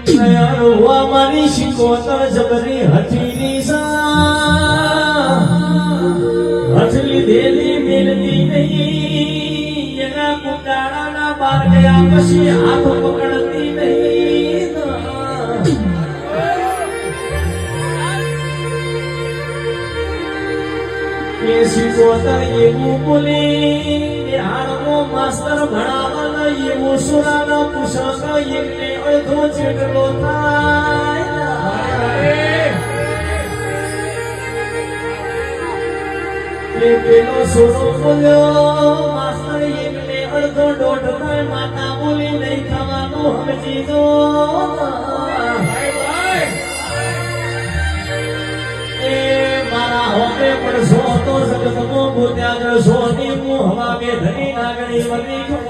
નયરુવા મારી શિકોતર જબરી હઠીની સા હઠલી દેલી મેલતી નહીં એના કુંડાળાના બાર ગયા પછી હાથ પકડતી નહીં કે શિકોતર એવું બોલી હારમો માસ્તર ભણાવવા એવું સુરાના પુષક એકને અડધો જેટલો થાય એ પેલો સોનો બોલ્યો માસ્તર એકને અડધો દોઢ થાય માતા બોલી નહીં થવાનું સમજી દો એ મારા હોમે પડશો તો જગતમો ભૂત્યા જશો ની હું હવા બે ધરી નાગણી વળી